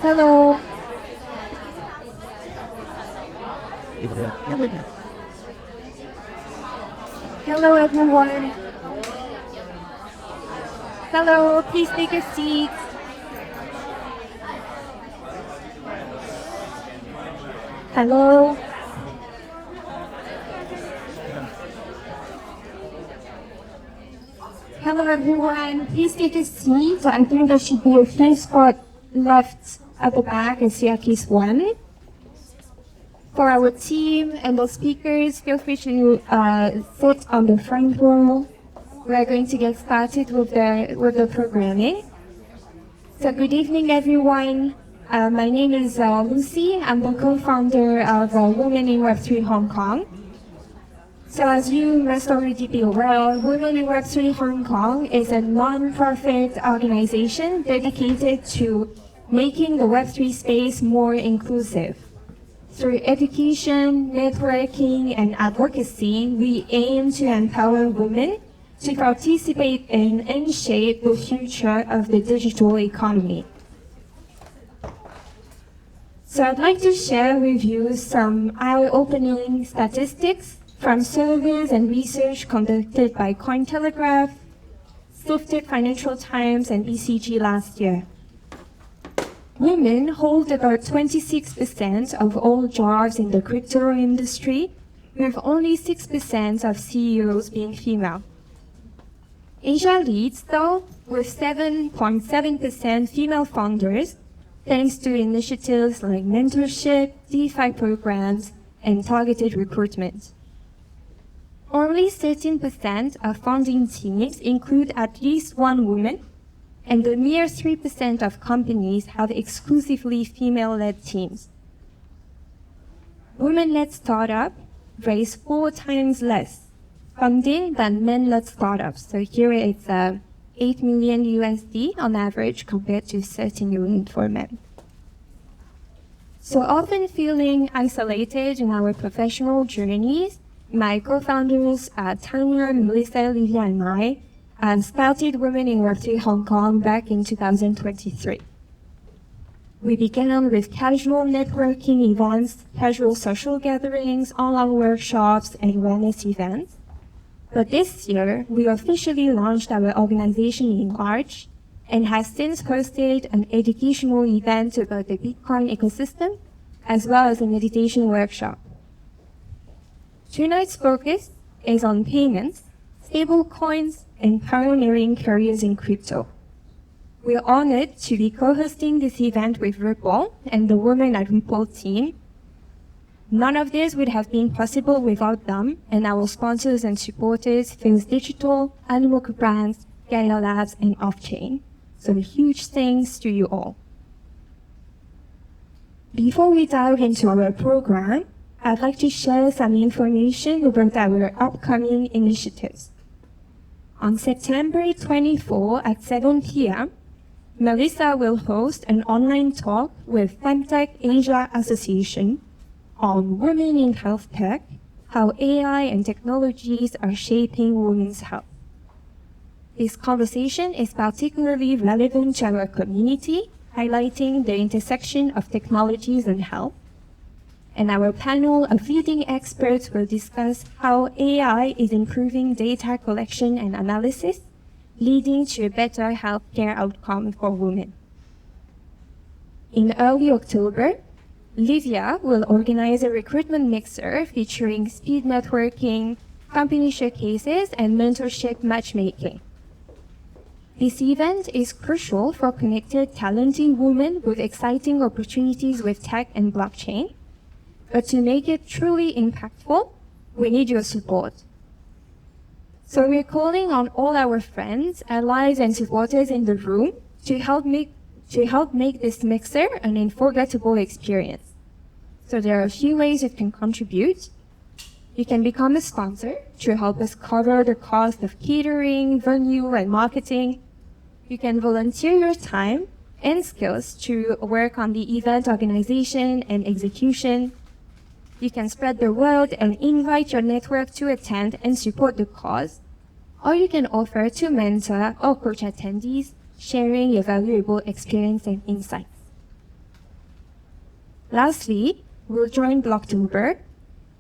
Hello. Hello, everyone. Hello, please take a seat. Hello. Hello, everyone. Please take a seat. I think there should be a few spots left at the back and see at least one. For our team and the speakers, feel free to sit on the front row. We're going to get started with the programming. So good evening, everyone. My name is Lucy. I'm the co-founder of Women in Web3 Hong Kong. So as you must already be aware, Women in Web3 Hong Kong is a non-profit organization dedicated to making the Web3 space more inclusive. Through education, networking, and advocacy, we aim to empower women to participate in and shape the future of the digital economy. So I'd like to share with you some eye-opening statistics from surveys and research conducted by Cointelegraph, Sifted Financial Times, and BCG last year. Women hold about 26% of all jobs in the crypto industry, with only 6% of CEOs being female. Asia leads, though, with 7.7% female founders, thanks to initiatives like mentorship, DeFi programs, and targeted recruitment. Only 13% of founding teams include at least one woman, and a mere 3% of companies have exclusively female-led teams. Women-led startups raise 4 times less funding than men-led startups. So here it's $8 million USD on average compared to 13 million for men. So often feeling isolated in our professional journeys, my co-founders, Tanya, Melizza, Livia, and I, started Women in Web3 Hong Kong back in 2023. We began with casual networking events, casual social gatherings, online workshops, and wellness events. But this year, we officially launched our organization in March and have since hosted an educational event about the Bitcoin ecosystem, as well as a meditation workshop. Tonight's focus is on payments, stablecoins, and pioneering careers in crypto. We're honored to be co-hosting this event with Ripple and the Women at Ripple team. None of this would have been possible without them and our sponsors and supporters, Things Digital, Animoca Brands, GAIA Labs, and OffChain. So a huge thanks to you all. Before we dive into our program, I'd like to share some information about our upcoming initiatives. On September 24 at 7 p.m., Melizza will host an online talk with Femtech Asia Association on women in health tech, how AI and technologies are shaping women's health. This conversation is particularly relevant to our community, highlighting the intersection of technologies and health. And our panel of leading experts will discuss how AI is improving data collection and analysis, leading to a better healthcare outcome for women. In early October, Livia will organize a recruitment mixer featuring speed networking, company showcases, and mentorship matchmaking. This event is crucial for connected, talented women with exciting opportunities with tech and blockchain. But to make it truly impactful, we need your support. So we're calling on all our friends, allies, and supporters in the room to help make this mixer an unforgettable experience. So there are a few ways you can contribute. You can become a sponsor to help us cover the cost of catering, venue, and marketing. You can volunteer your time and skills to work on the event organization and execution. You can spread the word and invite your network to attend and support the cause. Or you can offer to mentor or coach attendees, sharing your valuable experience and insights. Lastly, we'll join Blocktober,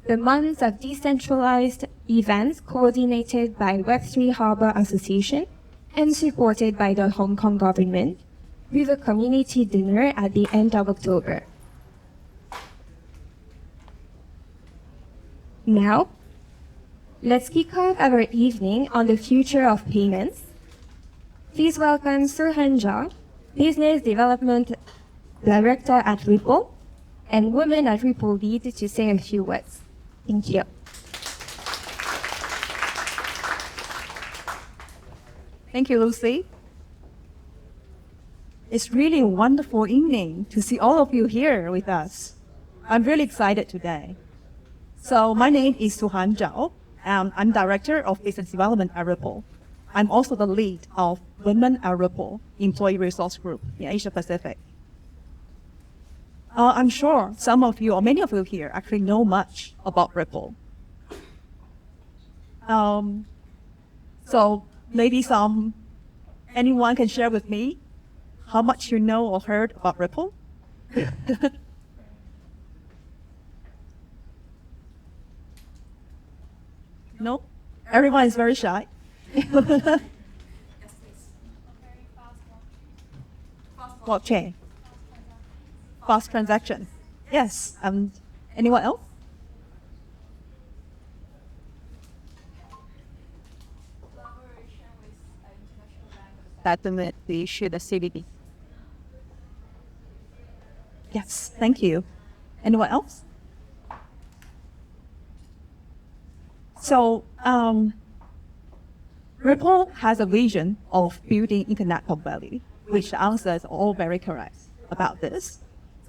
the month of decentralized events coordinated by Web3 Harbor Association and supported by the Hong Kong government, with a community dinner at the end of October. Now, let's kick off our evening on the future of payments. Please welcome Sir Hanja, Business Development Director at Ripple, and Women at Ripple lead to say a few words. Thank you. Thank you, Lucy. It's really a wonderful evening to see all of you here with us. I'm really excited today. So my name is Suhan Zhao, and I'm Director of Business Development at Ripple. I'm also the lead of Women at Ripple Employee Resource Group in Asia Pacific. I'm sure some of you, or many of you here, actually know much about Ripple. So maybe anyone can share with me how much you know or heard about Ripple? No? Everyone is very shy. Blockchain. Fast transaction. Yes. Anyone else? That we issue the CBD. Yes, thank you. Anyone else? So, Ripple has a vision of building Internet of Value, which answers all very correct about this.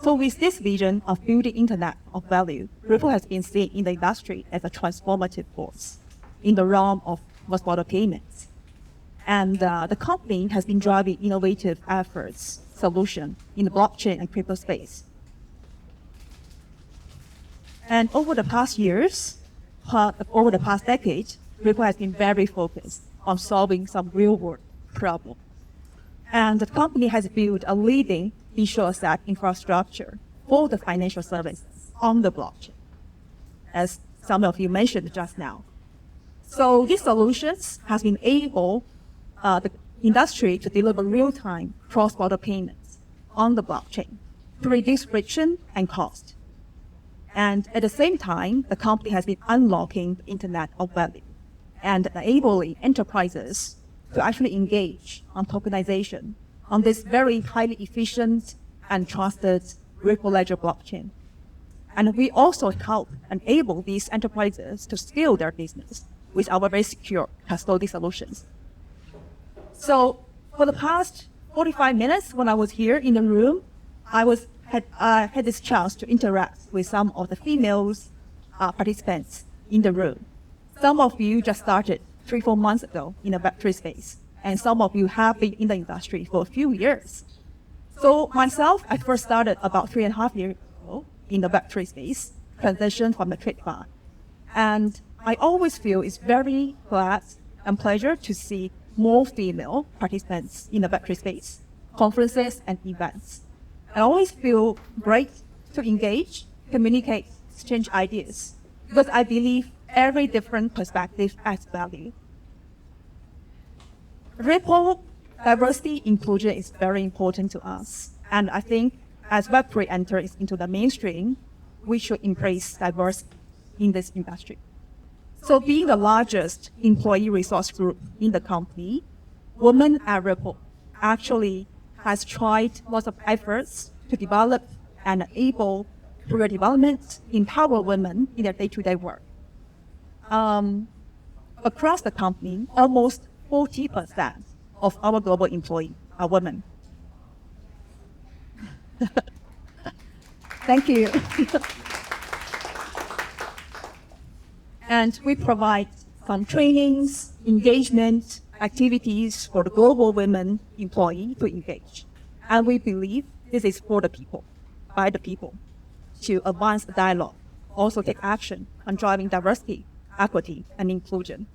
So with this vision of building Internet of Value, Ripple has been seen in the industry as a transformative force in the realm of cross-border payments. And the company has been driving innovative efforts, solutions in the blockchain and crypto space. And over the past years, over the past decade, Ripple has been very focused on solving some real-world problems. And the company has built a leading digital asset infrastructure for the financial services on the blockchain, as some of you mentioned just now. So these solutions has been able the industry to deliver real-time cross-border payments on the blockchain to reduce friction and cost. And at the same time, the company has been unlocking the Internet of Value and enabling enterprises to actually engage on tokenization on this very highly efficient and trusted Ripple Ledger blockchain. And we also help enable these enterprises to scale their business with our very secure custody solutions. So for the past 45 minutes when I was here in the room, I had this chance to interact with some of the females participants in the room. Some of you just started 3-4 months ago in the Web3 space, and some of you have been in the industry for a few years. So myself, I first started about 3.5 years ago in the Web3 space, transitioned from the trade bar. And I always feel it's very glad and pleasure to see more female participants in the Web3 space, conferences and events. I always feel great to engage, communicate, exchange ideas, because I believe every different perspective adds value. Ripple diversity inclusion is very important to us. And I think as Web3 enters into the mainstream, we should embrace diversity in this industry. So being the largest employee resource group in the company, Women at Ripple actually has tried lots of efforts to develop and enable career development, empower women in their day-to-day work. Across the company, almost 40% of our global employees are women. Thank you. And we provide some trainings, engagement, activities for the global women employee to engage. And we believe this is for the people, by the people, to advance the dialogue, also take action on driving diversity, equity, and inclusion.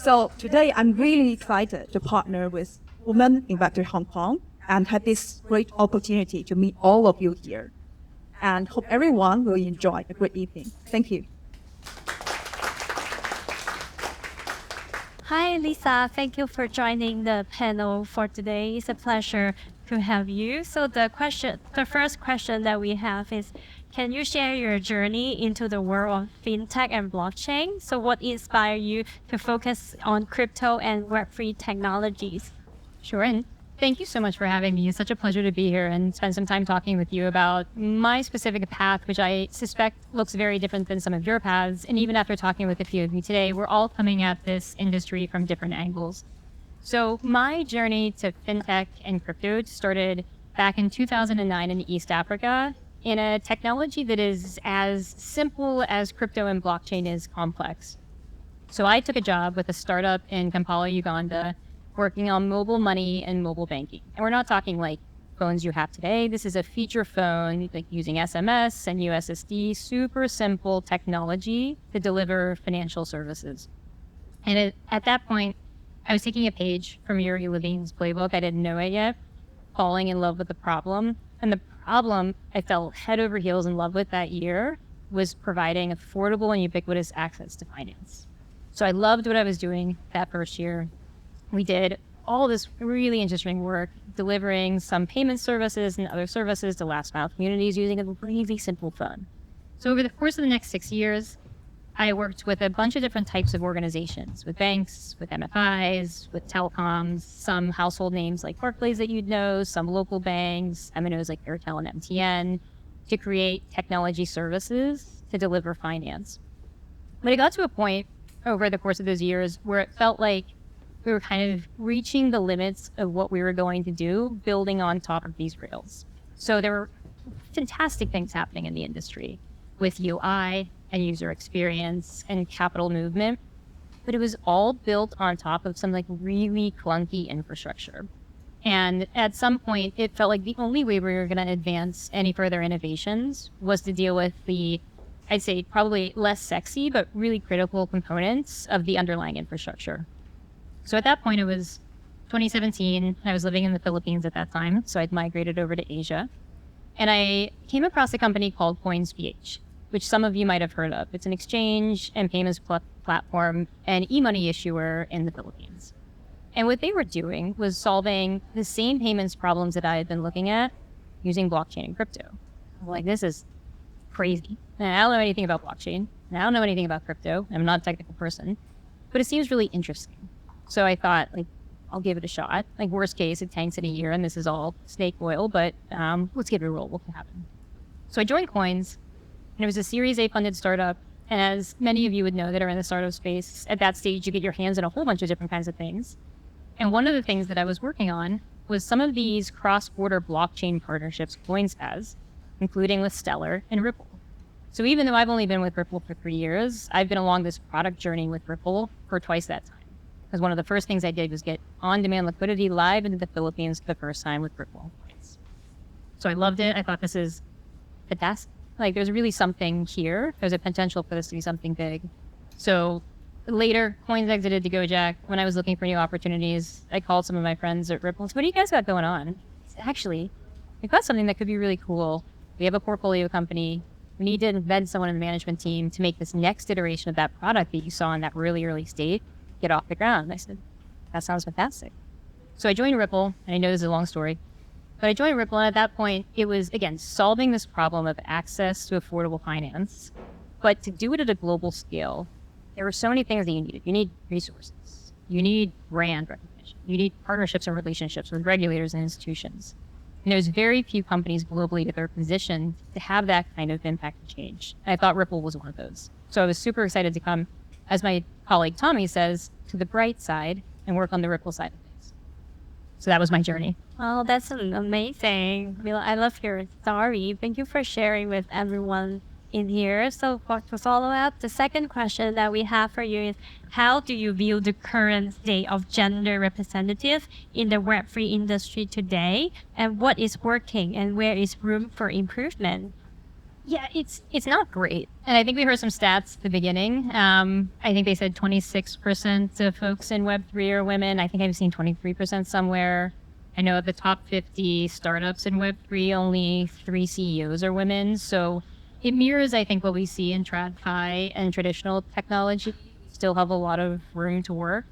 So today, I'm really excited to partner with Women in Web3 Hong Kong and have this great opportunity to meet all of you here. And hope everyone will enjoy a great evening. Thank you. Hi, Lisa. Thank you for joining the panel for today. It's a pleasure to have you. So the first question that we have is, can you share your journey into the world of fintech and blockchain? So what inspired you to focus on crypto and Web3 technologies? Sure, and thank you so much for having me. It's such a pleasure to be here and spend some time talking with you about my specific path, which I suspect looks very different than some of your paths. And even after talking with a few of you today, we're all coming at this industry from different angles. So my journey to fintech and crypto started back in 2009 in East Africa in a technology that is as simple as crypto and blockchain is complex. So I took a job with a startup in Kampala, Uganda, working on mobile money and mobile banking. And we're not talking like phones you have today. This is a feature phone, like using SMS and USSD, super simple technology to deliver financial services. And at that point, I was taking a page from Yuri Levine's playbook. I didn't know it yet, falling in love with the problem. And the problem I fell head over heels in love with that year was providing affordable and ubiquitous access to finance. So I loved what I was doing that first year. We did all this really interesting work, delivering some payment services and other services to last mile communities using a really simple phone. So over the course of the next 6 years, I worked with a bunch of different types of organizations, with banks, with MFIs, with telecoms, some household names like Barclays that you'd know, some local banks, MNOs like Airtel and MTN, to create technology services to deliver finance. But it got to a point over the course of those years where it felt like we were kind of reaching the limits of what we were going to do, building on top of these rails. So there were fantastic things happening in the industry with UI and user experience and capital movement, but it was all built on top of some like really clunky infrastructure. And at some point, it felt like the only way we were going to advance any further innovations was to deal with the, I'd say, probably less sexy, but really critical components of the underlying infrastructure. So at that point, it was 2017. I was living in the Philippines at that time, so I'd migrated over to Asia. And I came across a company called Coins.ph, which some of you might have heard of. It's an exchange and payments platform and e-money issuer in the Philippines. And what they were doing was solving the same payments problems that I had been looking at using blockchain and crypto. I'm like, this is crazy. And I don't know anything about blockchain. And I don't know anything about crypto. I'm not a technical person, but it seems really interesting. So I thought, like, I'll give it a shot. Like, worst case, it tanks in a year and this is all snake oil, but let's give it a roll. What can happen? So I joined Coins, and it was a Series A funded startup. And as many of you would know that are in the startup space, at that stage, you get your hands on a whole bunch of different kinds of things. And one of the things that I was working on was some of these cross-border blockchain partnerships Coins has, including with Stellar and Ripple. So even though I've only been with Ripple for 3 years, I've been along this product journey with Ripple for twice that time. Because one of the first things I did was get on-demand liquidity live into the Philippines for the first time with Ripple Coins. So I loved it. I thought this is fantastic. Like, there's really something here. There's a potential for this to be something big. So later, Coins exited to Gojek. When I was looking for new opportunities, I called some of my friends at Ripple and said, what do you guys got going on? I said, actually, we've got something that could be really cool. We have a portfolio company. We need to embed someone in the management team to make this next iteration of that product that you saw in that really early state get off the ground. I said, that sounds fantastic. So I joined Ripple, and I know this is a long story, but I joined Ripple, and at that point, it was, again, solving this problem of access to affordable finance. But to do it at a global scale, there were so many things that you needed. You need resources. You need brand recognition. You need partnerships and relationships with regulators and institutions. And there's very few companies globally that are positioned to have that kind of impact and change. And I thought Ripple was one of those. So I was super excited to come, as my colleague Tommy says, to the bright side and work on the Ripple side of things. So that was my journey. Well, that's amazing. I love your story. Thank you for sharing with everyone in here. So to follow up, the second question that we have for you is, how do you view the current state of gender representative in the Web3 industry today? And what is working and where is room for improvement? Yeah, it's not great. And I think we heard some stats at the beginning. I think they said 26% of folks in Web3 are women. I think I've seen 23% somewhere. I know at the top 50 startups in Web3, only 3 CEOs are women. So it mirrors, I think, what we see in TradFi and traditional technology. We still have a lot of room to work.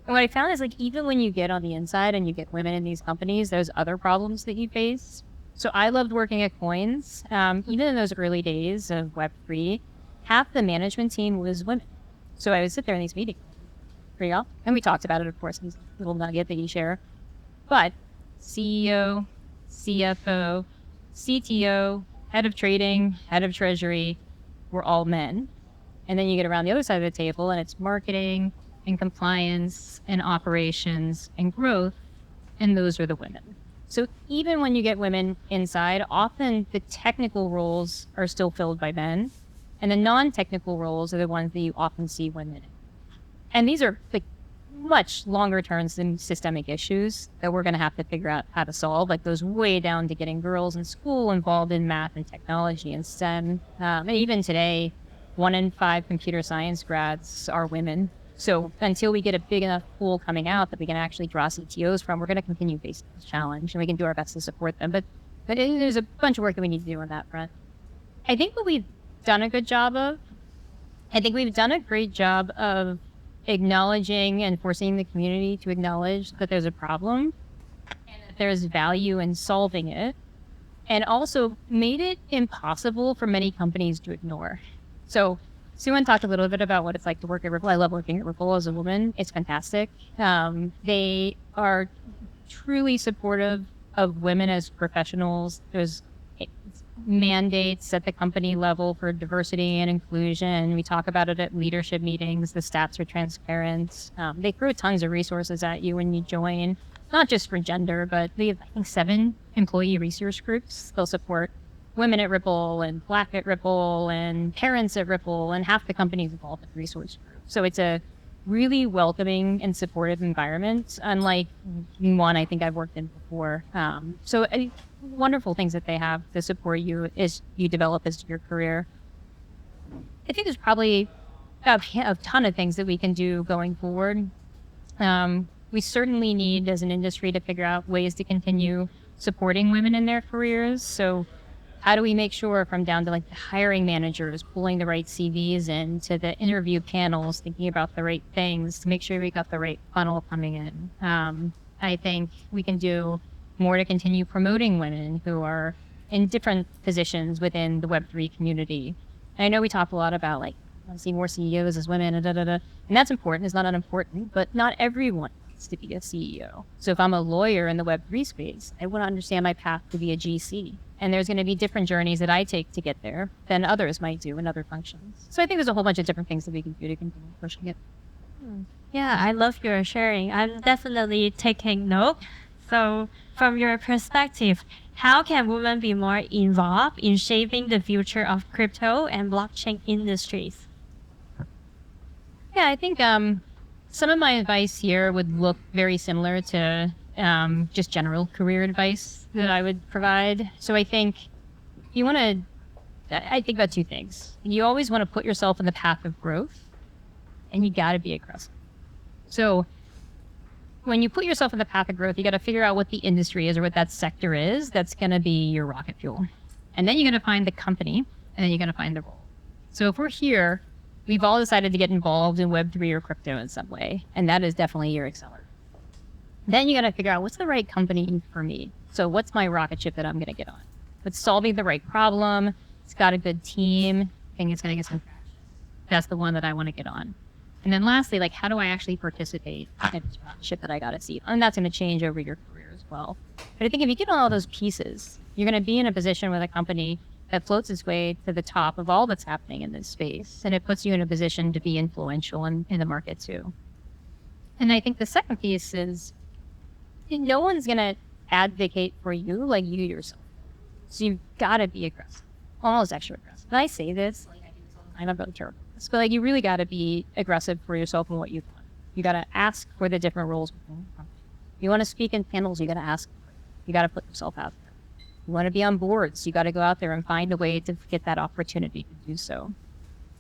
And what I found is, like, even when you get on the inside and you get women in these companies, there's other problems that you face. So I loved working at Coins. Even in those early days of Web3, half the management team was women. So I would sit there in these meetings pretty often. And we talked about it, of course, in this little nugget that you share. But CEO, CFO, CTO, head of trading, head of treasury were all men. And then you get around the other side of the table and it's marketing and compliance and operations and growth. And those are the women. So even when you get women inside, often the technical roles are still filled by men. And the non-technical roles are the ones that you often see women in. And these are like much longer term than systemic issues that we're going to have to figure out how to solve. Like goes way down to getting girls in school involved in math and technology and STEM. And even today, 1 in 5 computer science grads are women. So until we get a big enough pool coming out that we can actually draw CTOs from, we're going to continue facing this challenge, and we can do our best to support them. But there's a bunch of work that we need to do on that front. I think what we've done a good job of, I think we've done a great job of acknowledging and forcing the community to acknowledge that there's a problem and that there's value in solving it, and also made it impossible for many companies to ignore. So Suan talked a little bit about what it's like to work at Ripple. I love working at Ripple as a woman. It's fantastic. They are truly supportive of women as professionals. There's mandates at the company level for diversity and inclusion. We talk about it at leadership meetings. The stats are transparent. They throw tons of resources at you when you join, not just for gender, but they have, I think, 7 employee resource groups. They'll support women at Ripple and Black at Ripple and parents at Ripple, and half the companies involved in the resource group. So it's a really welcoming and supportive environment, unlike one I think I've worked in before. So I think wonderful things that they have to support you as you develop as your career. I think there's probably a ton of things that we can do going forward. We certainly need, as an industry, to figure out ways to continue supporting women in their careers. So how do we make sure, from down to like the hiring managers pulling the right CVs in, to the interview panels thinking about the right things to make sure we got the right funnel coming in. I think we can do more to continue promoting women who are in different positions within the Web3 community. And I know we talk a lot about like, I want to see more CEOs as women, and that's important. It's not unimportant, but not everyone wants to be a CEO. So if I'm a lawyer in the Web3 space, I want to understand my path to be a GC. And there's going to be different journeys that I take to get there than others might do in other functions. So I think there's a whole bunch of different things that we can do to continue pushing it. Yeah, I love your sharing. I'm definitely taking note. So from your perspective, how can women be more involved in shaping the future of crypto and blockchain industries? Yeah, I think some of my advice here would look very similar to just general career advice that I would provide. So I think I think about 2 things. You always want to put yourself in the path of growth, and you got to be aggressive. So when you put yourself in the path of growth, you got to figure out what the industry is or what that sector is that's going to be your rocket fuel. And then you're going to find the company, and then you're going to find the role. So if we're here, we've all decided to get involved in Web3 or crypto in some way, and that is definitely your accelerator. Then you got to figure out what's the right company for me. So what's my rocket ship that I'm going to get on? It's solving the right problem. It's got a good team. I think it's going to get some traction. That's the one that I want to get on. And then lastly, like, how do I actually participate in this rocket ship that I got to see? And that's going to change over your career as well. But I think if you get on all those pieces, you're going to be in a position with a company that floats its way to the top of all that's happening in this space. And it puts you in a position to be influential in the market too. And I think the second piece is, no one's going to advocate for you like you yourself. So you've got to be aggressive, almost extra aggressive. And I say this, like I do this all the time, I'm not terrible at this, but like you really got to be aggressive for yourself and what you want. You got to ask for the different roles within the company. You want to speak in panels, you got to ask. You got to put yourself out there. You want to be on boards. You got to go out there and find a way to get that opportunity to do so.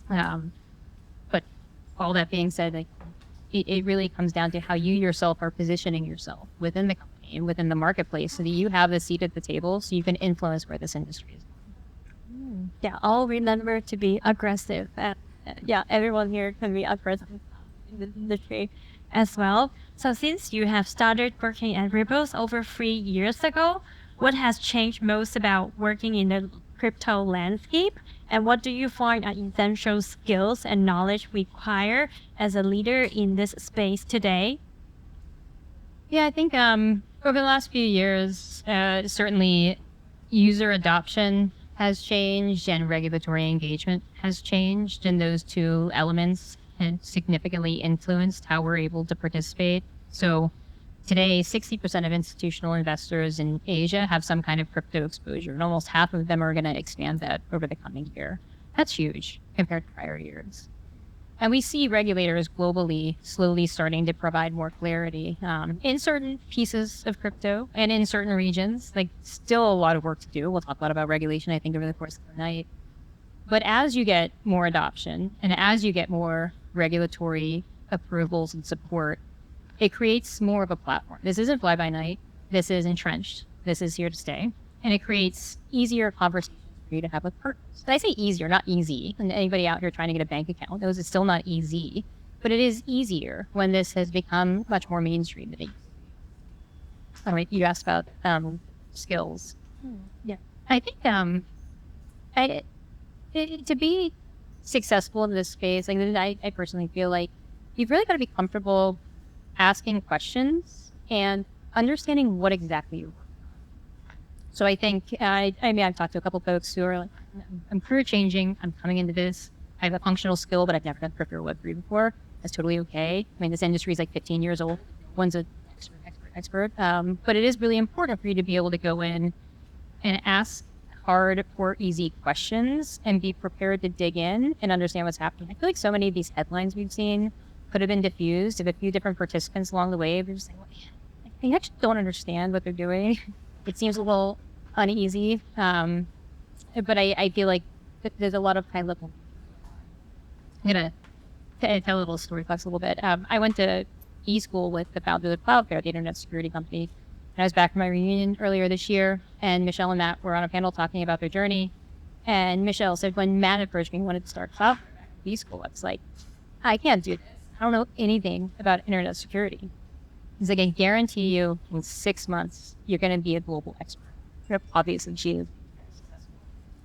But all that being said, like, it really comes down to how you yourself are positioning yourself within the company and within the marketplace so that you have a seat at the table so you can influence where this industry is. Yeah, all remember to be aggressive. Yeah, everyone here can be aggressive in the industry as well. So since you have started working at Ripples over 3 years ago, what has changed most about working in the crypto landscape? And what do you find are essential skills and knowledge required as a leader in this space today? Yeah, I think over the last few years, certainly user adoption has changed and regulatory engagement has changed, and those two elements have significantly influenced how we're able to participate. So today, 60% of institutional investors in Asia have some kind of crypto exposure, and almost half of them are going to expand that over the coming year. That's huge compared to prior years. And we see regulators globally slowly starting to provide more clarity in certain pieces of crypto and in certain regions. Like, still a lot of work to do. We'll talk a lot about regulation, I think, over the course of the night. But as you get more adoption and as you get more regulatory approvals and support, it creates more of a platform. This isn't fly by night. This is entrenched. This is here to stay. And it creates easier conversations for you to have with partners. And I say easier, not easy. And anybody out here trying to get a bank account knows it's still not easy. But it is easier when this has become much more mainstream than it used to be. All right, you asked about skills. Yeah. I think to be successful in this space, like I personally feel like you've really got to be comfortable asking questions and understanding what exactly you want. So I think, I've talked to a couple folks who are like, I'm career changing, I'm coming into this, I have a functional skill, but I've never done crypto or Web3 before. That's totally okay. I mean, this industry is like 15 years old. One's an expert. But it is really important for you to be able to go in and ask hard or easy questions and be prepared to dig in and understand what's happening. I feel like so many of these headlines we've seen could have been diffused if a few different participants along the way were just saying, well, I actually don't understand what they're doing. It seems a little uneasy. But I feel like there's a lot of high level. I'm going to tell a little story, flex a little bit. I went to e-school with the founder of Cloudflare, the internet security company. And I was back from my reunion earlier this year, and Michelle and Matt were on a panel talking about their journey. And Michelle said, when Matt approached me and wanted to start Cloudflare e-school, I was like, I can't do this. I don't know anything about internet security. He's like, I guarantee you in 6 months, you're going to be a global expert. Obviously, she is successful.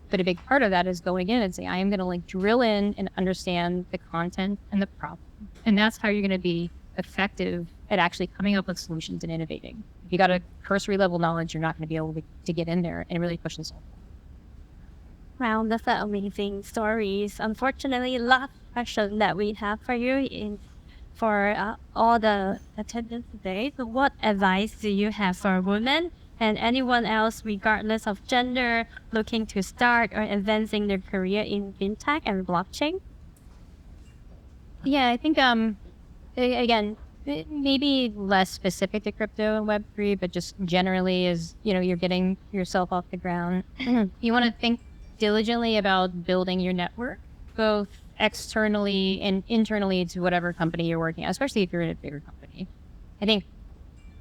But a big part of that is going in and saying, I am going to drill in and understand the content and the problem. And that's how you're going to be effective at actually coming up with solutions and innovating. If you got a cursory level knowledge, you're not going to be able to get in there and really push this on. Wow, that's an amazing stories. Unfortunately, last question that we have for you for all the attendants today. So what advice do you have for women and anyone else, regardless of gender, looking to start or advancing their career in fintech and blockchain? Yeah, I think, again, maybe less specific to crypto and Web3, but just generally as, you're getting yourself off the ground. You want to think diligently about building your network, both externally and internally to whatever company you're working at, especially if you're in a bigger company. I think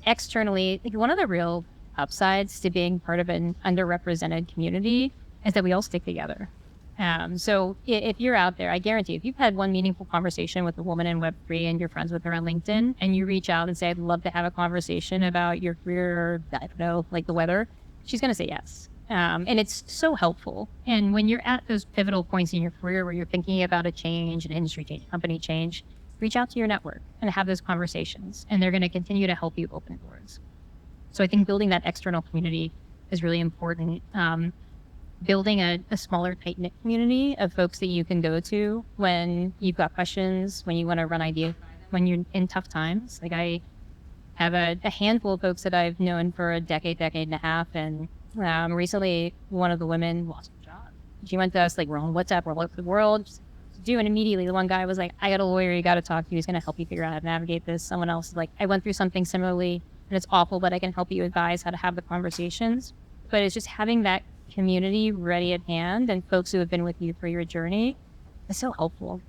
externally, one of the real upsides to being part of an underrepresented community is that we all stick together. So if you're out there, I guarantee if you've had one meaningful conversation with a woman in Web3 and you're friends with her on LinkedIn and you reach out and say, I'd love to have a conversation about your career, or I don't know, like the weather, she's going to say yes. And it's so helpful. And when you're at those pivotal points in your career where you're thinking about a change, an industry change, company change, reach out to your network and have those conversations. And they're going to continue to help you open doors. So I think building that external community is really important. Building a smaller, tight-knit community of folks that you can go to when you've got questions, when you want to run ideas, when you're in tough times. Like, I have a handful of folks that I've known for a decade and a half, and recently one of the women lost her job. She went to us, like, we're on WhatsApp, we're all over the world, just do, and immediately the one guy was like, I got a lawyer you got to talk to, he's going to help you figure out how to navigate this. Someone else is like, I went through something similarly, and it's awful, but I can help you advise how to have the conversations. but it's just having that community ready at hand and folks who have been with you for your journey is so helpful.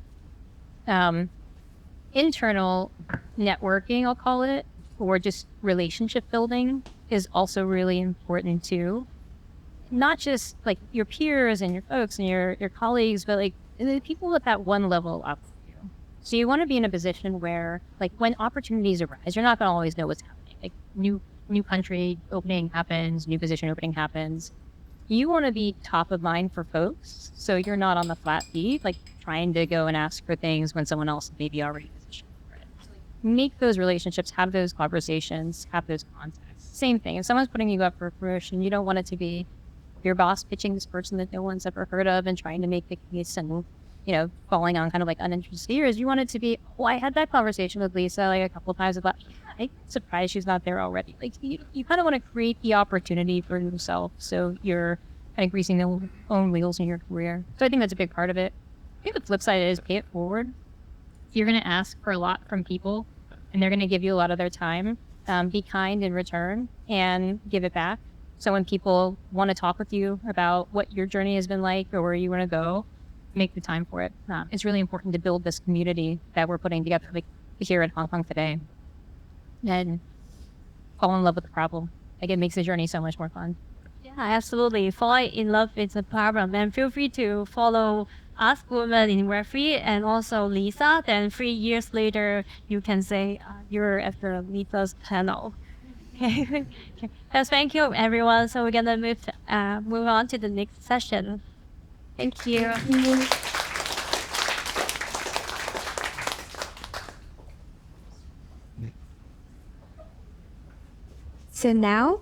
Internal networking, I'll call it, or just relationship building is also really important too. Not just like your peers and your folks and your colleagues, but like the people at that one level up from you. So you want to be in a position where, like, when opportunities arise, you're not going to always know what's happening. Like new country opening happens, new position opening happens. You want to be top of mind for folks, so you're not on the flat feet, like trying to go and ask for things when someone else may be already positioned for it. Make those relationships, have those conversations, have those contacts. Same thing. If someone's putting you up for a promotion, you don't want it to be your boss pitching this person that no one's ever heard of and trying to make the case and, you know, falling on kind of like uninterested ears. You want it to be, oh, I had that conversation with Lisa like a couple of times about, I'm surprised she's not there already. Like, you kind of want to create the opportunity for yourself, so you're kind of greasing the own wheels in your career. So I think that's a big part of it. I think the flip side is pay it forward. You're going to ask for a lot from people, and they're going to give you a lot of their time. Be kind in return and give it back. So when people want to talk with you about what your journey has been like or where you want to go, make the time for it. It's really important to build this community that we're putting together, like here at Hong Kong today, and fall in love with the problem. Like, it makes the journey so much more fun. Yeah, absolutely. Fall in love with the problem, and feel free to follow us, women in Web3, and also Lisa. Then 3 years later, you can say you're at the Lisa's panel. Okay. Yes, thank you, everyone. So we're gonna move on to the next session. Thank you. So now,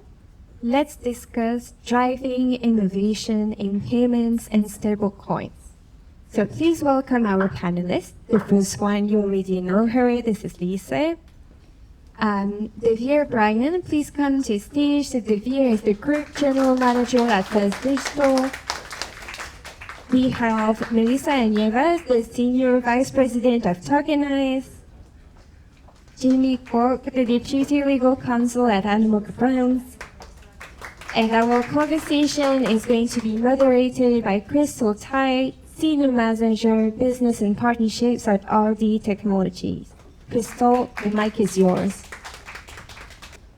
let's discuss driving innovation in payments and stablecoins. So please welcome our panelists. The first one, you already know her. This is Lisa. Devere, Bryan, please come to the stage. So Devere is the Group General Manager at First Digital. We have Melizza and Anievas, the Senior Vice President of Tokenize. Jimmy Cork, the Deputy Legal Counsel at Animoca. And our conversation is going to be moderated by Crystal Tai, Senior Manager, Business and Partnerships at RD Technologies. Crystal, the mic is yours.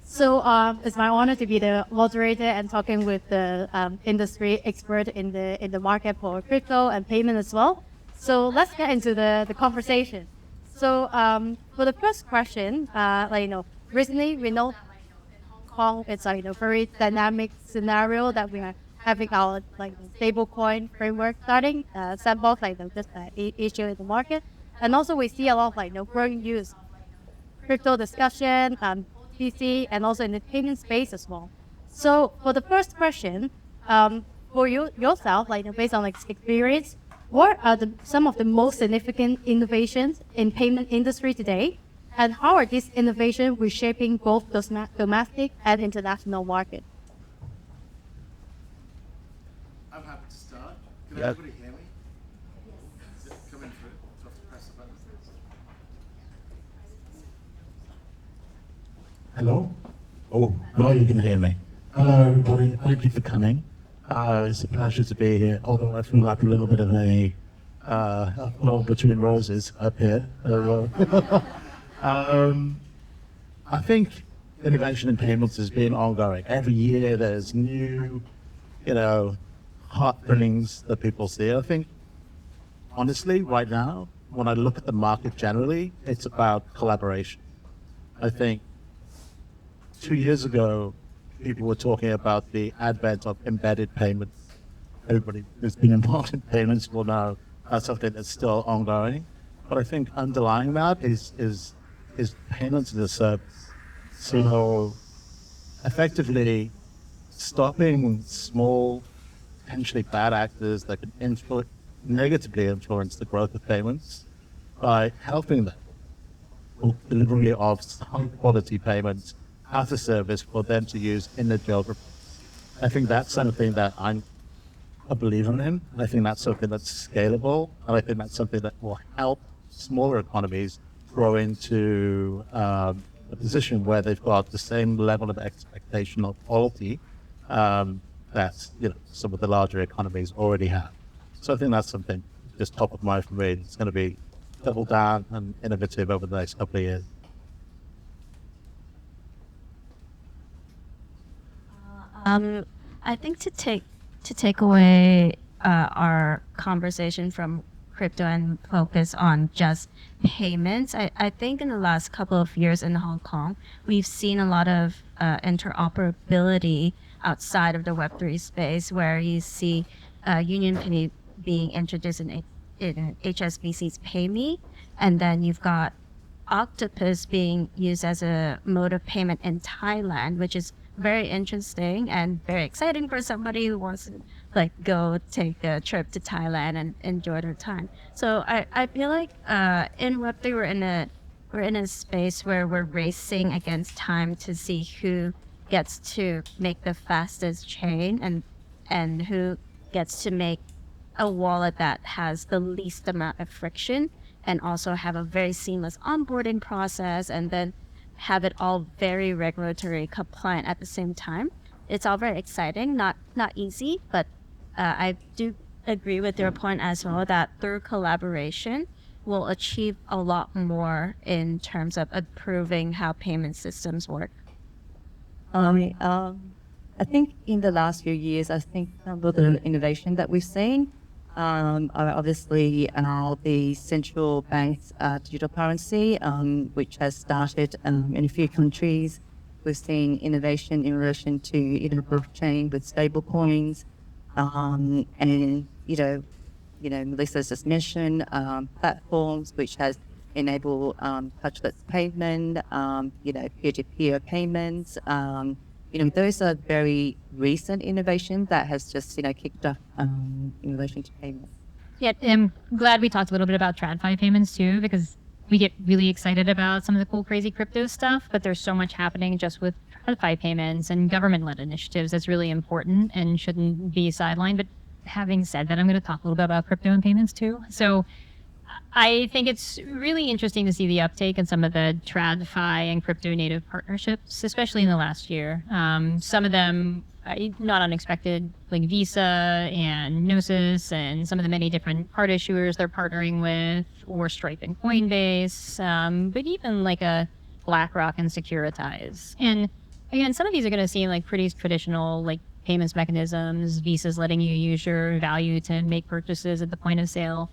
So it's my honor to be the moderator and talking with the industry expert in the market for crypto and payment as well. So let's get into the conversation. So for the first question, recently we know Hong Kong it's a very dynamic scenario that we are having our stablecoin framework starting, sandbox issue in the market, and also we see a lot of growing use crypto discussion, PC, and also in the payment space as well. So for the first question, for yourself, based on experience, what are some of the most significant innovations in payment industry today, and how are these innovations reshaping both domestic and international market? I'm happy to start. Can everybody hear me? Is it coming through? Do I have to press the button? Hello? Oh, now you can hear me. Hello, everybody. Thank you for coming. It's a pleasure to be here, although I feel like a little bit of a log between roses up here. I think innovation in payments has been ongoing. Every year there's new, heartburnings that people see. I think, honestly, right now, when I look at the market generally, it's about collaboration. I think 2 years ago, people were talking about the advent of embedded payments. Everybody who's been involved in payments will know that's something that's still ongoing. But I think underlying that is payments as a service. So effectively stopping small, potentially bad actors that can negatively influence the growth of payments by helping them with delivery of high quality payments as a service for them to use in the geography. I think that's something that I'm a believer in. I think that's something that's scalable, and I think that's something that will help smaller economies grow into a position where they've got the same level of expectation of quality that some of the larger economies already have. So I think that's something just top of mind for me. It's going to be double down and innovative over the next couple of years. I think to take away our conversation from crypto and focus on just payments, I think in the last couple of years in Hong Kong, we've seen a lot of interoperability outside of the Web3 space, where you see UnionPay being introduced in HSBC's PayMe, and then you've got Octopus being used as a mode of payment in Thailand, which is very interesting and very exciting for somebody who wants to go take a trip to Thailand and enjoy their time. So I feel like in Web3 we're in a space where we're racing against time to see who gets to make the fastest chain and who gets to make a wallet that has the least amount of friction and also have a very seamless onboarding process, and then have it all very regulatory compliant at the same time. It's all very exciting, not easy, but I do agree with your point as well that through collaboration, we'll achieve a lot more in terms of improving how payment systems work. I think in the last few years, I think some of the innovation that we've seen are obviously the central bank's digital currency, which has started in a few countries. We've seen innovation in relation to blockchain with stablecoins, and Melizza just mentioned platforms which has enabled touchless payment, peer-to-peer payments. Those are very recent innovation that has just kicked off in relation to payments. Yeah, I'm glad we talked a little bit about TradFi payments too, because we get really excited about some of the cool, crazy crypto stuff, but there's so much happening just with TradFi payments and government-led initiatives that's really important and shouldn't be sidelined. But having said that, I'm going to talk a little bit about crypto and payments too. So I think it's really interesting to see the uptake in some of the TradFi and crypto native partnerships, especially in the last year. Some of them not unexpected, like Visa and Gnosis and some of the many different card issuers they're partnering with, or Stripe and Coinbase, but even like a BlackRock and Securitize. And again, some of these are going to seem like pretty traditional, like payments mechanisms. Visa's letting you use your value to make purchases at the point of sale.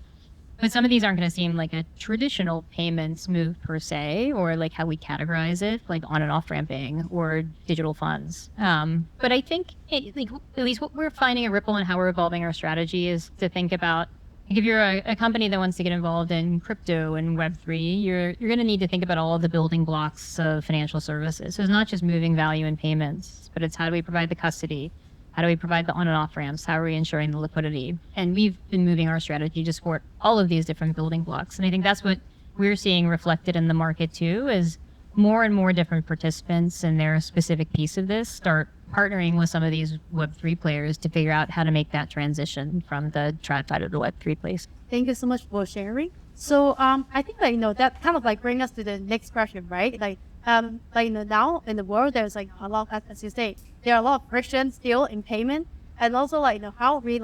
But some of these aren't going to seem like a traditional payments move per se, or like how we categorize it, like on and off ramping or digital funds. But I think at least what we're finding at Ripple and how we're evolving our strategy is to think about, like if you're a company that wants to get involved in crypto and Web3, you're going to need to think about all of the building blocks of financial services. So it's not just moving value in payments, but it's how do we provide the custody? How do we provide the on and off ramps? How are we ensuring the liquidity? And we've been moving our strategy to support all of these different building blocks. And I think that's what we're seeing reflected in the market too, is more and more different participants in their specific piece of this start partnering with some of these Web3 players to figure out how to make that transition from the TradFi to the Web3 place. Thank you so much for sharing. So I think that kind of brings us to the next question, right? Now in the world, there's a lot of, as you say, there are a lot of friction still in payment, and also how we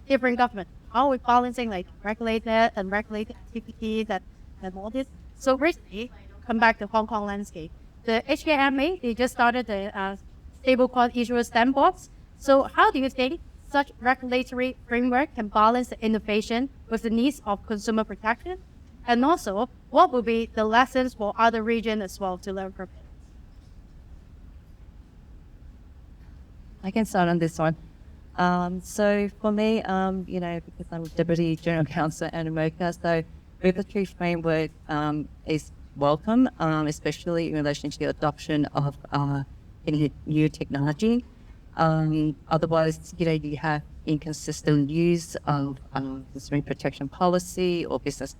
different government, how are we balancing regulated and regulated activities and all this. So recently, come back to Hong Kong landscape, the HKMA, they just started the stablecoin issuer sandbox. So how do you think such regulatory framework can balance the innovation with the needs of consumer protection? And also, what will be the lessons for other regions as well to learn from it? I can start on this one. So for me, because I'm Deputy General Counsel at Animoca, so regulatory framework is welcome, especially in relation to the adoption of new technology. Otherwise, you have inconsistent use of consumer protection policy or business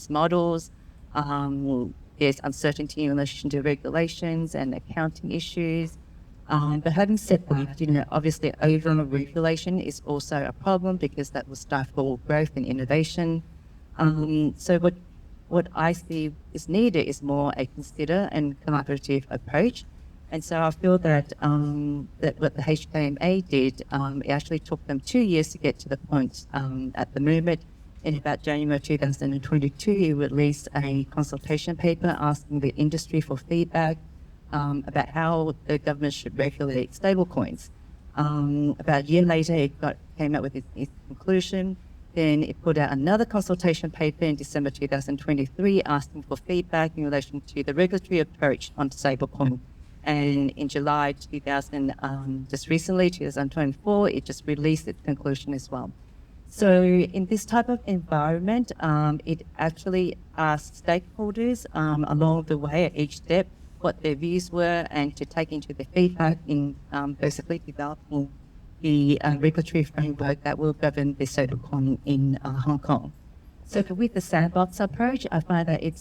models. There's uncertainty in relation to regulations and accounting issues. But having said that, obviously over-regulation is also a problem because that will stifle growth and innovation. So what I see is needed is more a considered and collaborative approach And so I feel that that what the HKMA did, it actually took them 2 years to get to the point. At the moment, in about January 2022, it released a consultation paper asking the industry for feedback about how the government should regulate stablecoins. About a year later, it came out with its conclusion. Then it put out another consultation paper in December 2023 asking for feedback in relation to the regulatory approach on stablecoin. And in July 2024, it just released its conclusion as well. So in this type of environment, it actually asked stakeholders along the way at each step what their views were and to take into the feedback in basically developing the regulatory framework that will govern the stablecoin in Hong Kong. So with the sandbox approach, I find that it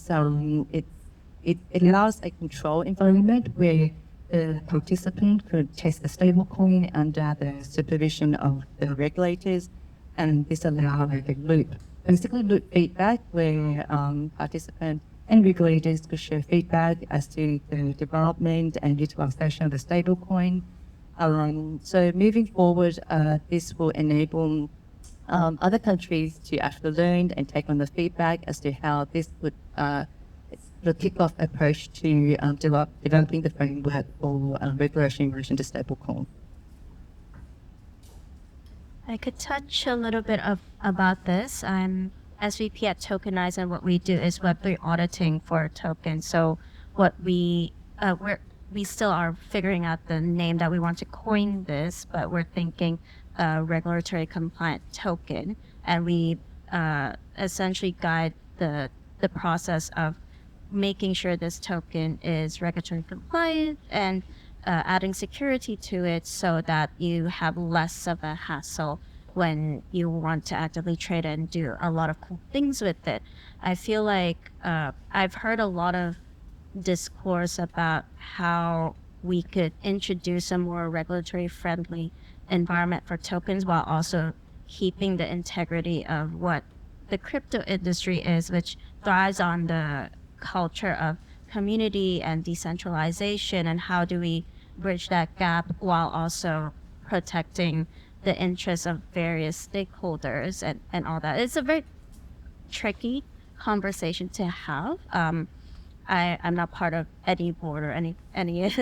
allows a control environment where the participant could test the stablecoin under the supervision of the regulators, and this allows like a loop feedback where participants and regulators could share feedback as to the development and utilization of the stablecoin. So moving forward, this will enable other countries to actually learn and take on the feedback as to how this would the kick-off approach to developing the framework for regulation in relation to stablecoin. I could touch a little bit about this. I'm SVP at Tokenize, and what we do is Web3 auditing for tokens. So what we still are figuring out the name that we want to coin this, but we're thinking regulatory compliant token, and we essentially guide the process of making sure this token is regulatory compliant and adding security to it so that you have less of a hassle when you want to actively trade it and do a lot of cool things with it. I feel like I've heard a lot of discourse about how we could introduce a more regulatory friendly environment for tokens while also keeping the integrity of what the crypto industry is, which thrives on the culture of community and decentralization, and how do we bridge that gap while also protecting the interests of various stakeholders and all that. It's a very tricky conversation to have. I'm not part of any board or any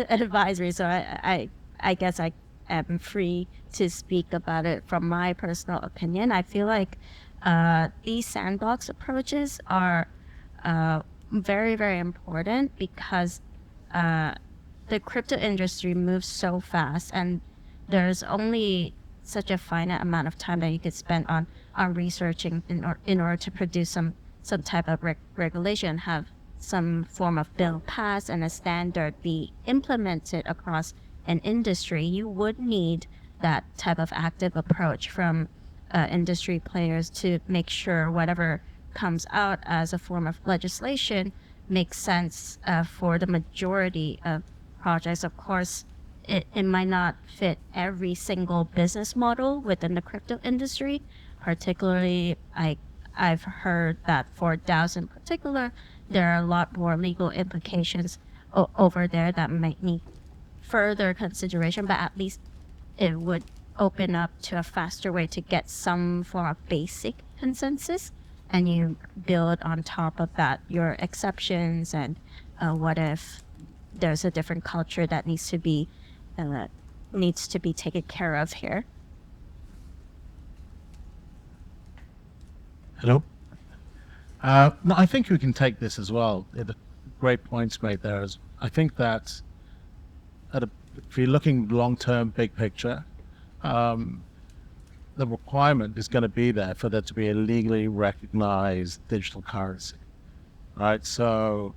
advisory, so I guess I am free to speak about it from my personal opinion. I feel like these sandbox approaches are very, very important because the crypto industry moves so fast, and there's only such a finite amount of time that you could spend on researching in order to produce some type of regulation, have some form of bill passed and a standard be implemented across an industry. You would need that type of active approach from industry players to make sure whatever comes out as a form of legislation makes sense for the majority of projects. Of course, it might not fit every single business model within the crypto industry. Particularly, I've heard that for DAOs in particular, there are a lot more legal implications over there that might need further consideration, but at least it would open up to a faster way to get some form of basic consensus, and you build on top of that your exceptions and what if there's a different culture that needs to be taken care of here. Hello. No, I think we can take this as well. The great points made there. I think that if you're looking long-term, big picture, the requirement is going to be there for there to be a legally recognized digital currency, right? So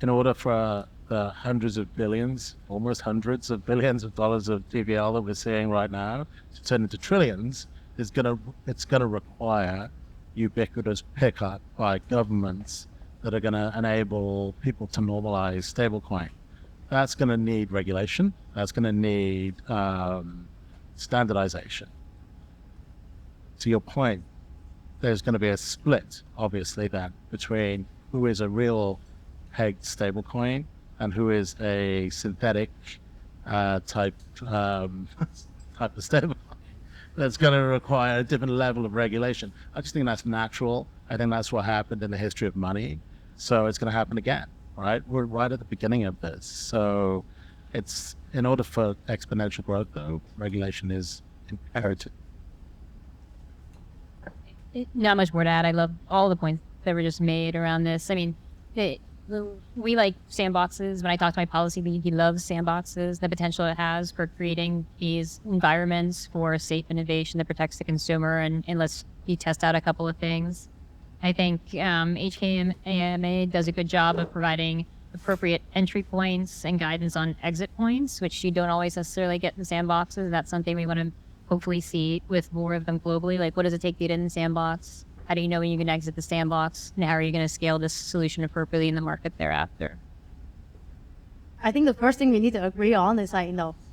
in order for the hundreds of billions, almost hundreds of billions of dollars of DVL that we're seeing right now to turn into trillions, it's going to require ubiquitous pickup by governments that are going to enable people to normalize stablecoin. That's going to need regulation. That's going to need standardization. To your point, there's going to be a split, obviously, then between who is a real pegged stablecoin and who is a synthetic type type of stable that's going to require a different level of regulation. I just think that's natural. I think that's what happened in the history of money. So it's going to happen again, right? We're right at the beginning of this. So it's, in order for exponential growth, though, regulation is imperative. Not much more to add. I love all the points that were just made around this. I mean, we like sandboxes. When I talk to my policy lead, he loves sandboxes, the potential it has for creating these environments for safe innovation that protects the consumer, and lets you test out a couple of things. I think HK and AMA does a good job of providing appropriate entry points and guidance on exit points, which you don't always necessarily get in sandboxes. That's something we want to hopefully see with more of them globally. Like, what does it take to get in the sandbox? How do you know when you can exit the sandbox? And how are you going to scale this solution appropriately in the market thereafter? I think the first thing we need to agree on is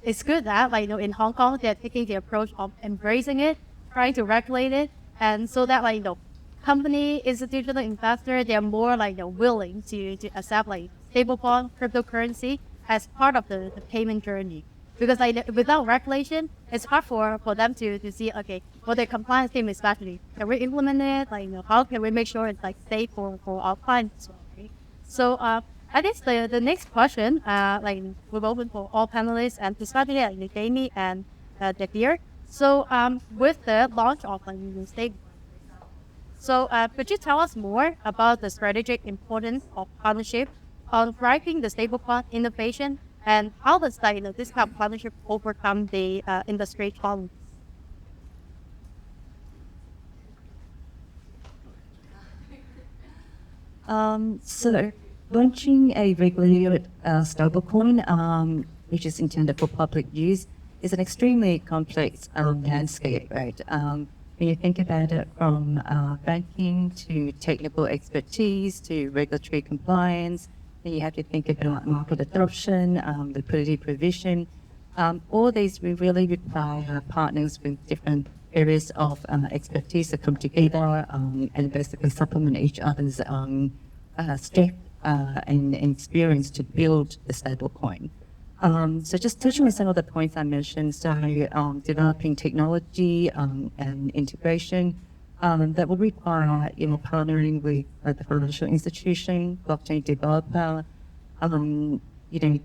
it's good that in Hong Kong they're taking the approach of embracing it, trying to regulate it, and so that company, institutional investor, they're more willing to accept stablecoin, cryptocurrency as part of the payment journey. Because without regulation, it's hard for them to see, okay, for the compliance team especially, can we implement it? How can we make sure it's safe for our clients? Right? So I guess the next question, we've opened for all panelists, and especially Jamie and Devere. So with the launch of stable, so could you tell us more about the strategic importance of partnership on driving the stablecoin innovation? And how does this kind of partnership overcome the industry challenge? So launching a regulated stablecoin, which is intended for public use, is an extremely complex landscape, right? When you think about it, from banking to technical expertise to regulatory compliance, then you have to think about market adoption, liquidity provision. All these we really require partners with different areas of expertise to come together and basically supplement each other's strength and experience to build the stablecoin. So just touching on some of the points I mentioned, so developing technology and integration, that will require, partnering with the financial institution, blockchain developer,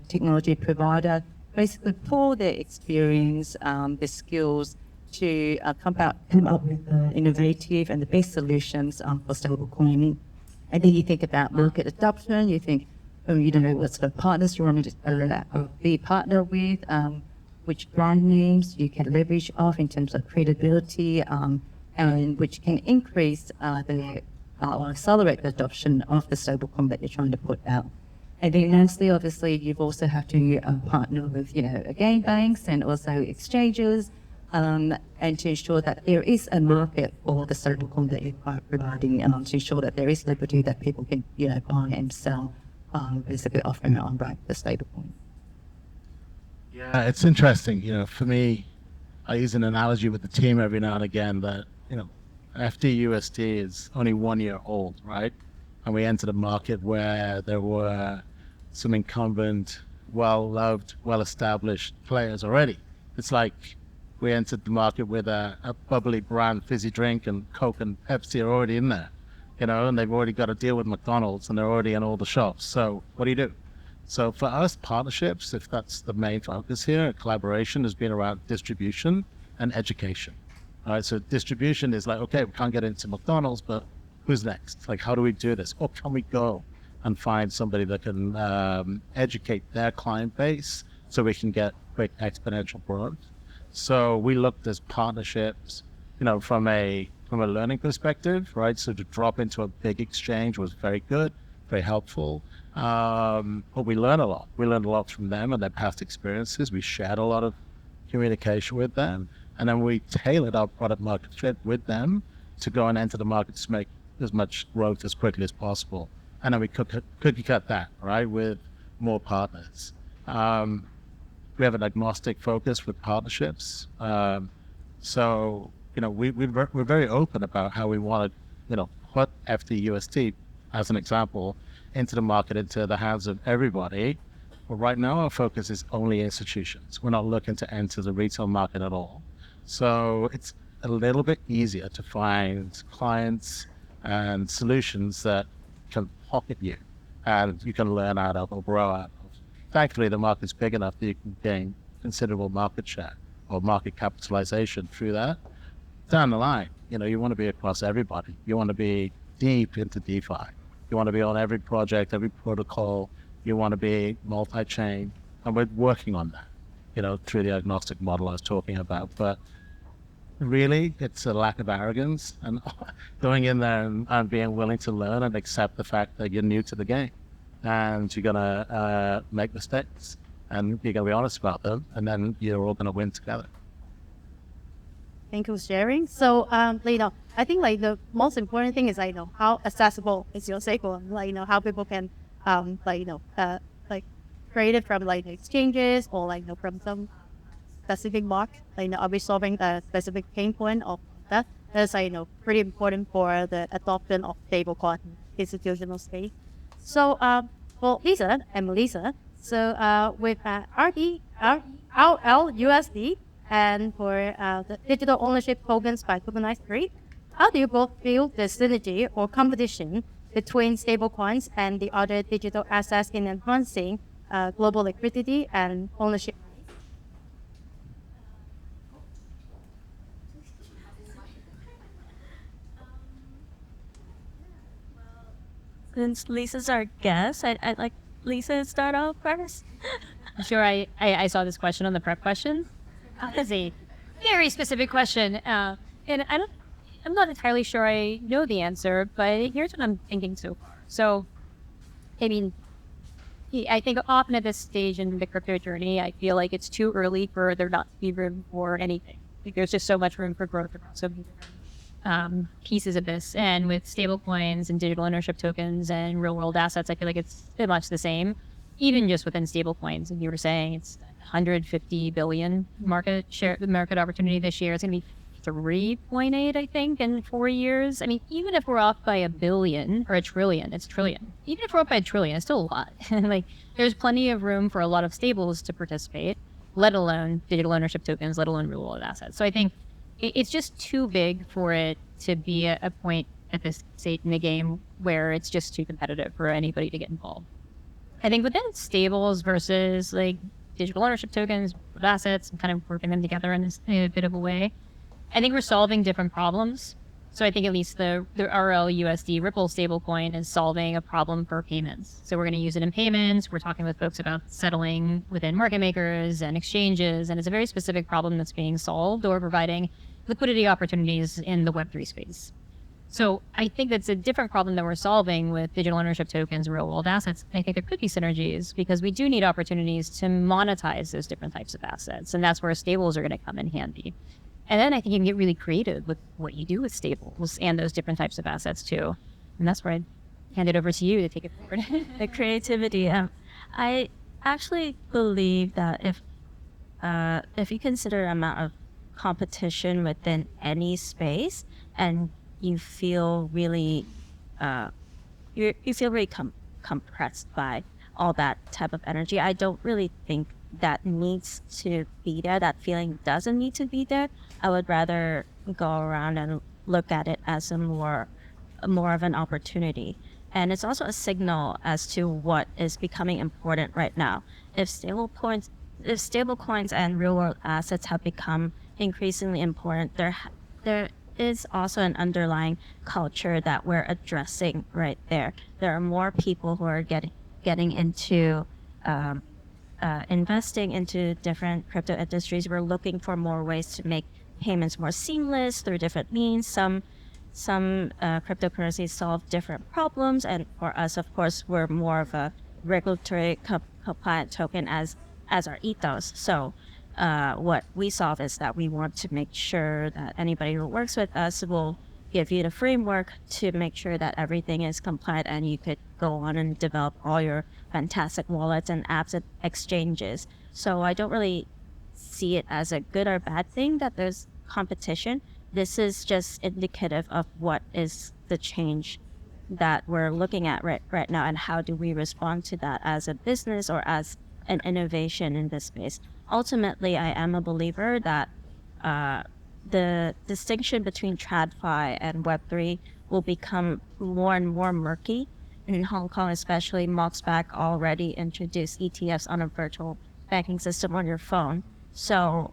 technology provider, basically pour their experience, their skills to come up with innovative and the best solutions for stablecoin. And then you think about market adoption, you think, what sort of partners you want to be partner with, which brand names you can leverage off in terms of credibility, and which can increase or accelerate the adoption of the stablecoin that you're trying to put out. And then lastly, obviously, you also have to partner with, again, banks and also exchanges, and to ensure that there is a market for the stablecoin that you're providing, to ensure that there is liquidity that people can, buy and sell, basically offering on the stablecoin. Yeah, it's interesting. For me, I use an analogy with the team every now and again that, FDUSD is only 1 year old, right? And we entered a market where there were some incumbent, well-loved, well-established players already. It's like we entered the market with a bubbly brand fizzy drink, and Coke and Pepsi are already in there, and they've already got a deal with McDonald's and they're already in all the shops. So what do? So for us, partnerships, if that's the main focus here, collaboration has been around distribution and education. All right, so distribution is like, okay, we can't get into McDonald's, but who's next? Like, how do we do this? Or can we go and find somebody that can educate their client base so we can get quick exponential growth? So we looked as partnerships, from a learning perspective, right? So to drop into a big exchange was very good, very helpful. But we learned a lot. We learned a lot from them and their past experiences. We shared a lot of communication with them. And then we tailored our product market fit with them to go and enter the market to make as much growth as quickly as possible. And then we cookie cut that, right, with more partners. We have an agnostic focus with partnerships. So, we're very open about how we want to, put FDUSD, as an example, into the market, into the hands of everybody. But right now, our focus is only institutions. We're not looking to enter the retail market at all. So it's a little bit easier to find clients and solutions that can pocket you and you can learn out of or grow out of. Thankfully, the market's big enough that you can gain considerable market share or market capitalization through that. Down the line, you want to be across everybody. You want to be deep into DeFi. You want to be on every project, every protocol. You want to be multi-chain. And we're working on that, through the agnostic model I was talking about. But really, it's a lack of arrogance and going in there and being willing to learn and accept the fact that you're new to the game. And you're going to make mistakes. And you're going to be honest about them. And then you're all going to win together. Thank you for sharing. So, I think the most important thing is how accessible is your stablecoin. How people can create it from the exchanges or from some specific market. Are we solving a specific pain point of that? That's pretty important for the adoption of stablecoin institutional space. So, for Lisa and Melizza, so with RLUSD. And for the digital ownership tokens by tokenized trade, how do you both feel the synergy or competition between stablecoins and the other digital assets in enhancing global liquidity and ownership? Since Lisa's our guest, I'd like Lisa to start off first. I'm sure I saw this question on the prep question. That's a very specific question, and I'm not entirely sure I know the answer, but here's what I'm thinking so far. So, I think often at this stage in the crypto journey, I feel like it's too early for there not to be room for anything. There's just so much room for growth across so many different pieces of this, and with stablecoins and digital ownership tokens and real-world assets, I feel like it's pretty much the same. Even just within stablecoins, and you were saying it's 150 billion market opportunity this year. It's going to be 3.8, I think, in 4 years. Even if we're off by a billion or a trillion, it's trillion. Even if we're off by a trillion, it's still a lot. There's plenty of room for a lot of stables to participate, let alone digital ownership tokens, let alone real world assets. So I think it's just too big for it to be a point at this stage in the game where it's just too competitive for anybody to get involved. I think within stables versus digital ownership tokens, assets, and kind of working them together in a bit of a way, I think we're solving different problems. So I think at least the RLUSD Ripple stablecoin is solving a problem for payments. So we're going to use it in payments. We're talking with folks about settling within market makers and exchanges, and it's a very specific problem that's being solved or providing liquidity opportunities in the Web3 space. So I think that's a different problem that we're solving with digital ownership tokens and real-world assets. I think there could be synergies because we do need opportunities to monetize those different types of assets, and that's where stables are going to come in handy. And then I think you can get really creative with what you do with stables and those different types of assets too. And that's where I'd hand it over to you to take it forward. The creativity. I actually believe that if you consider the amount of competition within any space and you feel really compressed by all that type of energy, I don't really think that needs to be there. That feeling doesn't need to be there. I would rather go around and look at it as more of an opportunity. And it's also a signal as to what is becoming important right now. If stablecoins and real world assets have become increasingly important, there is also an underlying culture that we're addressing right there. There are more people who are getting into investing into different crypto industries. We're looking for more ways to make payments more seamless through different means. Some cryptocurrencies solve different problems, and for us, of course, we're more of a regulatory compliant token as our ethos. So what we solve is that we want to make sure that anybody who works with us will give you the framework to make sure that everything is compliant and you could go on and develop all your fantastic wallets and apps and exchanges. So I don't really see it as a good or bad thing that there's competition. This is just indicative of what is the change that we're looking at right now, and how do we respond to that as a business or as and innovation in this space. Ultimately, I am a believer that the distinction between TradFi and Web3 will become more and more murky. In Hong Kong, especially, MoxBank already introduced ETFs on a virtual banking system on your phone. So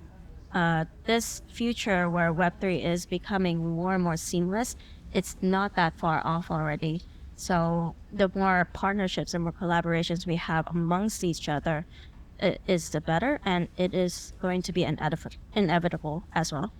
this future where Web3 is becoming more and more seamless, it's not that far off already. So the more partnerships and more collaborations we have amongst each other is the better, and it is going to be inevitable as well.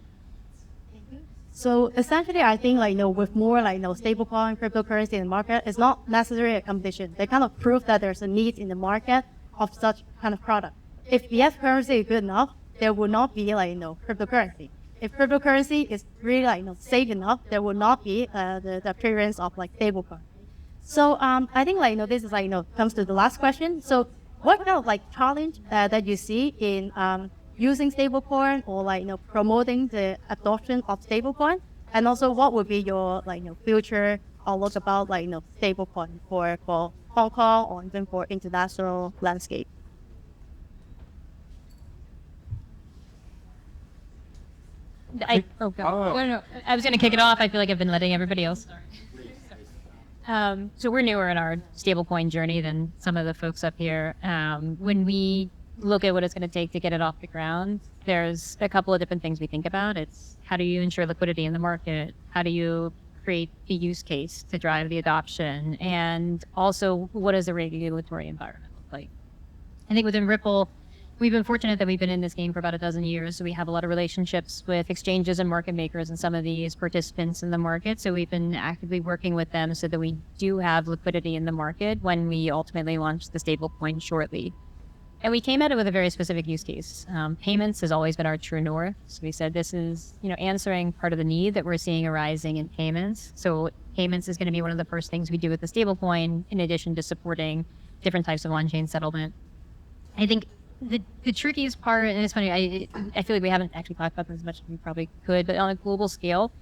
So essentially, I think with more stablecoin, cryptocurrency in the market, it's not necessarily a competition. They kind of prove that there's a need in the market of such kind of product. If fiat currency is good enough, there will not be cryptocurrency. If cryptocurrency is really safe enough, there will not be the appearance of stablecoin. So I think this is comes to the last question. So what kind of challenge that you see in using stablecoin or promoting the adoption of stablecoin, and also what would be your future outlook about stablecoin for Hong Kong or even for international landscape? I was going to kick it off. I feel like I've been letting everybody else start. So we're newer in our stablecoin journey than some of the folks up here. When we look at what it's going to take to get it off the ground, there's a couple of different things we think about. It's how do you ensure liquidity in the market? How do you create the use case to drive the adoption? And also, what does the regulatory environment look like? I think within Ripple, we've been fortunate that we've been in this game for about a dozen years. So we have a lot of relationships with exchanges and market makers and some of these participants in the market. So we've been actively working with them so that we do have liquidity in the market when we ultimately launch the stablecoin shortly. And we came at it with a very specific use case. Payments has always been our true north. So we said this is, answering part of the need that we're seeing arising in payments. So payments is going to be one of the first things we do with the stablecoin, in addition to supporting different types of on-chain settlement. I think the trickiest part, and it's funny, I feel like we haven't actually talked about this as much as we probably could, but on a global scale,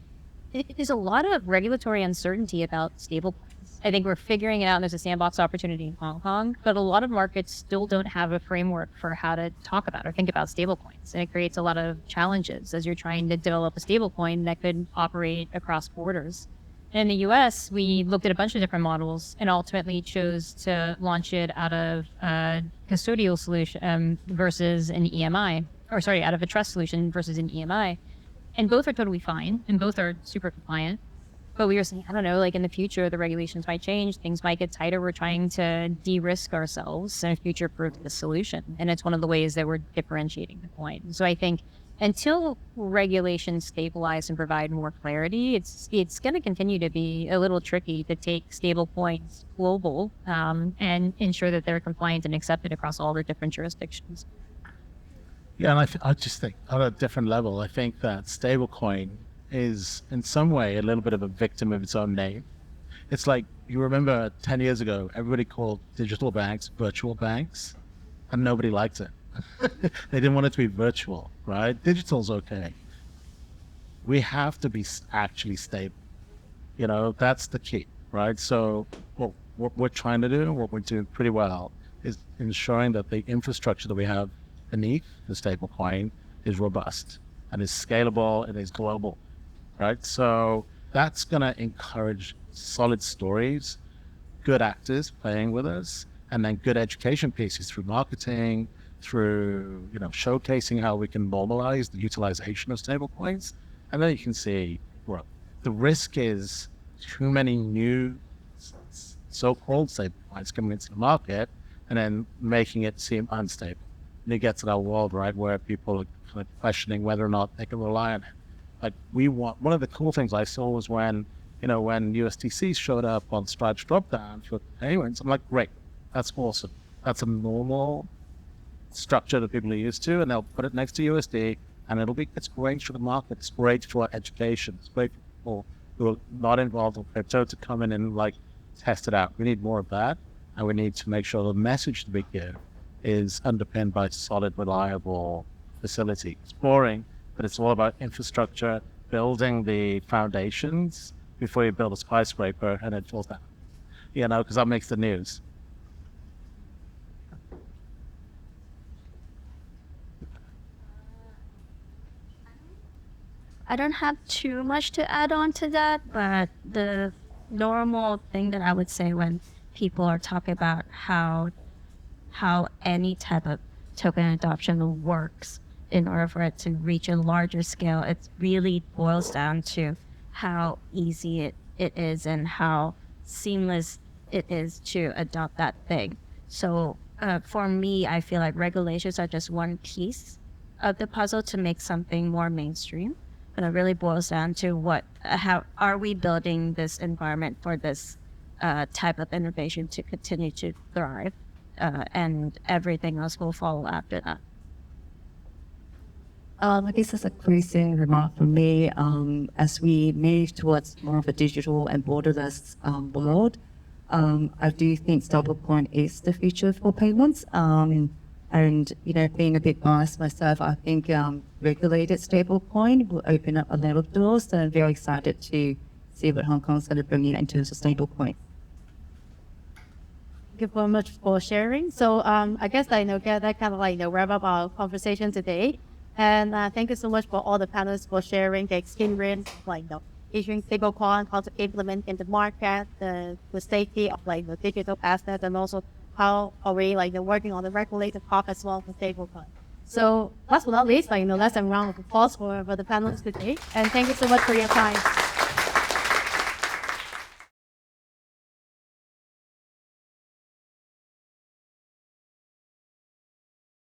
there's a lot of regulatory uncertainty about stablecoins. I think we're figuring it out, and there's a sandbox opportunity in Hong Kong, but a lot of markets still don't have a framework for how to talk about or think about stablecoins. And it creates a lot of challenges as you're trying to develop a stablecoin that could operate across borders. In the US, we looked at a bunch of different models and ultimately chose to launch it out of a custodial solution versus an EMI, out of a trust solution versus an EMI. And both are totally fine, and both are super compliant. But we were saying, I don't know, in the future, the regulations might change, things might get tighter. We're trying to de-risk ourselves and future-proof the solution. And it's one of the ways that we're differentiating the coin. So I think until regulations stabilize and provide more clarity, it's going to continue to be a little tricky to take stable coins global and ensure that they're compliant and accepted across all their different jurisdictions. Yeah, and I just think on a different level, I think that stablecoin is in some way a little bit of a victim of its own name. It's like, you remember 10 years ago, everybody called digital banks virtual banks, and nobody liked it. They didn't want it to be virtual, right? Digital's okay. We have to be actually stable. That's the key, right? So what we're trying to do, what we're doing pretty well, is ensuring that the infrastructure that we have beneath the stablecoin is robust and is scalable and is global, right? So that's going to encourage solid stories, good actors playing with us, and then good education pieces through marketing, through showcasing how we can normalize the utilization of stablecoins, and then you can see growth. The risk is too many new so-called stablecoins coming into the market and then making it seem unstable. And you get to that world, right, where people are kind of questioning whether or not they can rely on it. One of the cool things I saw was when USDC showed up on Stripe's dropdown for payments. I'm like, great, that's awesome. That's a normal structure that people are used to, and they'll put it next to USD, and it's great for the market, it's great for education, it's great for people who are not involved in crypto to come in and test it out. We need more of that, and we need to make sure the message that we give is underpinned by solid, reliable facility. It's boring, but it's all about infrastructure, building the foundations before you build a skyscraper and it falls down, because that makes the news. I don't have too much to add on to that, but the normal thing that I would say when people are talking about how any type of token adoption works in order for it to reach a larger scale, it really boils down to how easy it is and how seamless it is to adopt that thing. So for me, I feel like regulations are just one piece of the puzzle to make something more mainstream. But it really boils down to how are we building this environment for this type of innovation to continue to thrive, and everything else will follow after that. This is a closing remark from me. As we move towards more of a digital and borderless world, I do think stablecoin is the future for payments. And, being a bit biased myself, I think regulated stablecoin will open up a lot of doors. So I'm very excited to see what Hong Kong's going to bring in terms of stablecoin. Thank you very much for sharing. So I guess that kind of wrap up our conversation today. And thank you so much for all the panelists for sharing the experience, issuing stablecoin, how to implement in the market, the safety of the digital asset, and also how are we working on the regulated part as well for stablecoin. So last but not least, let's have a round of applause for the panelists today. And thank you so much for your time.